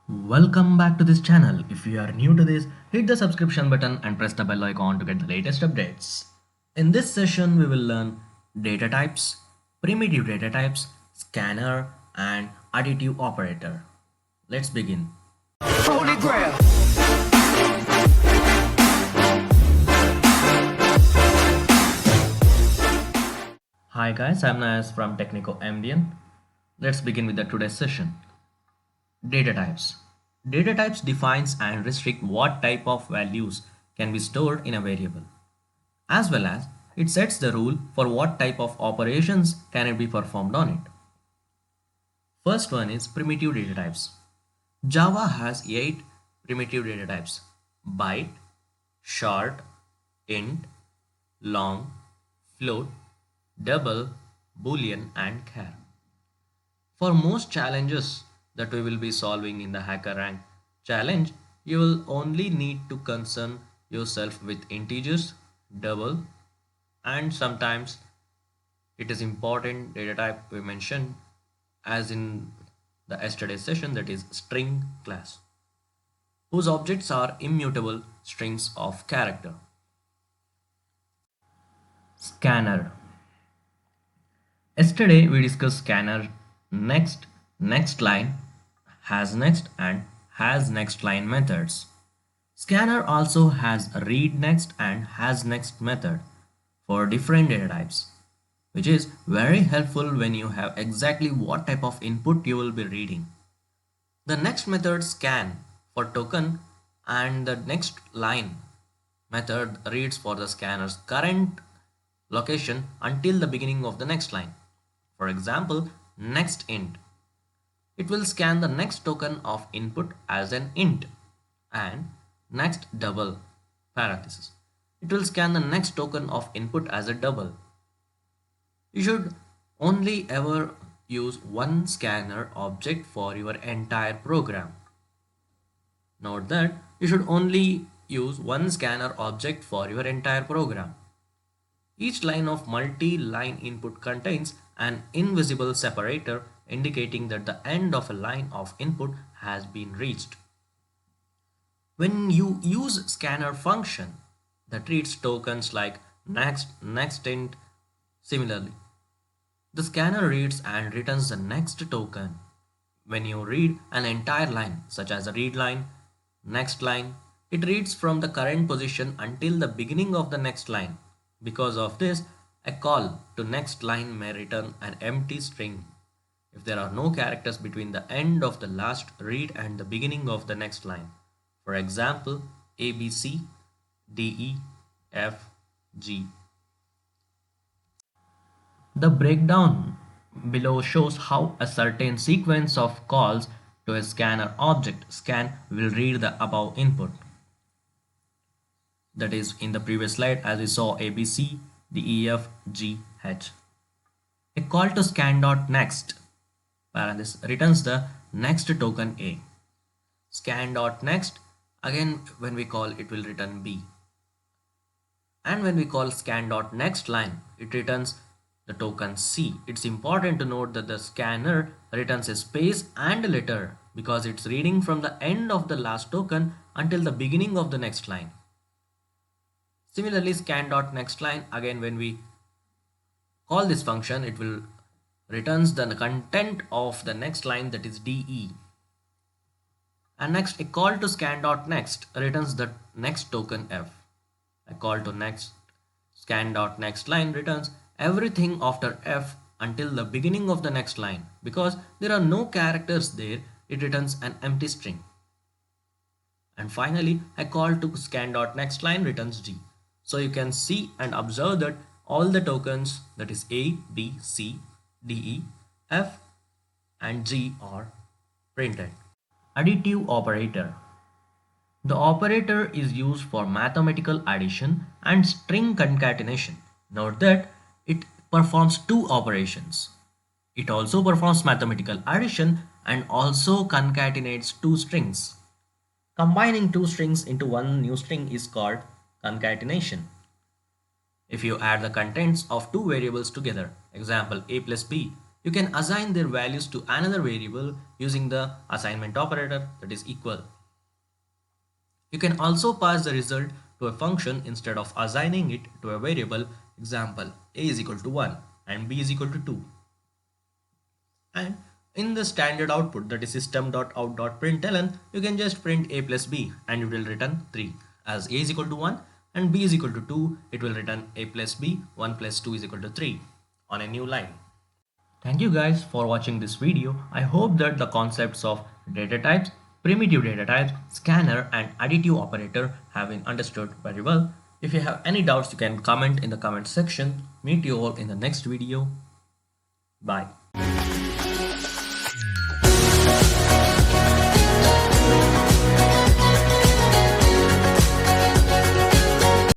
Welcome back to this channel. If you are new to this, hit the subscription button and press the bell icon to get the latest updates. In this session, we will learn data types, primitive data types, scanner, and additive operator. Let's begin. Holy Grail. Hi guys, I'm Nayas from Technico MDN. Let's begin with the today's session. Data types. Data types defines and restrict what type of values can be stored in a variable, as well as it sets the rule for what type of operations can it be performed on it. First one is primitive data types. Java has 8 primitive data types: byte, short, int, long, float, double, boolean, and char. For most challenges that we will be solving in the HackerRank challenge, you will only need to concern yourself with integers, double, and sometimes it is important data type we mentioned as in the yesterday's session, that is string class, whose objects are immutable strings of character. Scanner. Yesterday we discussed scanner, next, next line, has next, and has next line methods. Scanner also has read next and has next method for different data types, which is very helpful when you have exactly what type of input you will be reading. The next method scan for token, and the next line method reads for the scanner's current location until the beginning of the next line. For example, next int. It will scan the next token of input as an int, and next double parenthesis. It will scan the next token of input as a double. You should only ever use one scanner object for your entire program. Note that you should only use one scanner object for your entire program. Each line of multi-line input contains an invisible separator indicating that the end of a line of input has been reached. When you use scanner function that reads tokens like next, next int, similarly, the scanner reads and returns the next token. When you read an entire line, such as a read line, next line, it reads from the current position until the beginning of the next line. Because of this, a call to next line may return an empty string if there are no characters between the end of the last read and the beginning of the next line. For example, A, B, C, D, E, F, G. The breakdown below shows how a certain sequence of calls to a scanner object scan will read the above input. That is, in the previous slide, as we saw A, B, C, D, E, F, G, H. A call to scan.next parenthesis returns the next token A. Scan.next, again when we call it will return B. And when we call scan.nextLine, it returns the token C. It's important to note that the scanner returns a space and a letter because it's reading from the end of the last token until the beginning of the next line. Similarly, scan.nextLine, again when we call this function, it will returns the content of the next line, that is DE. And next, a call to scan.next returns the next token F. A call to next scan.nextLine returns everything after F until the beginning of the next line. Because there are no characters there, it returns an empty string. And finally, a call to scan.nextLine returns G. So you can see and observe that all the tokens, that is A, B, C, D, E, F, and G are printed. Additive operator. The operator is used for mathematical addition and string concatenation. Note that it performs two operations. It also performs mathematical addition and also concatenates two strings. Combining two strings into one new string is called concatenation. If you add the contents of two variables together, example A plus B, You can assign their values to another variable using the assignment operator, that is equal. You can also pass the result to a function instead of assigning it to a variable. Example, a is equal to 1 and b is equal to 2. And in the standard output, that is system.out.println, you can just print a plus b and it will return 3. As a is equal to 1 and b is equal to 2, it will return a plus b, 1 plus 2 is equal to 3 on a new line. Thank you guys for watching this video. I hope that the concepts of data types, primitive data types, scanner and additive operator have been understood very well. If you have any doubts, you can comment in the comment section. Meet you all in the next video. Bye.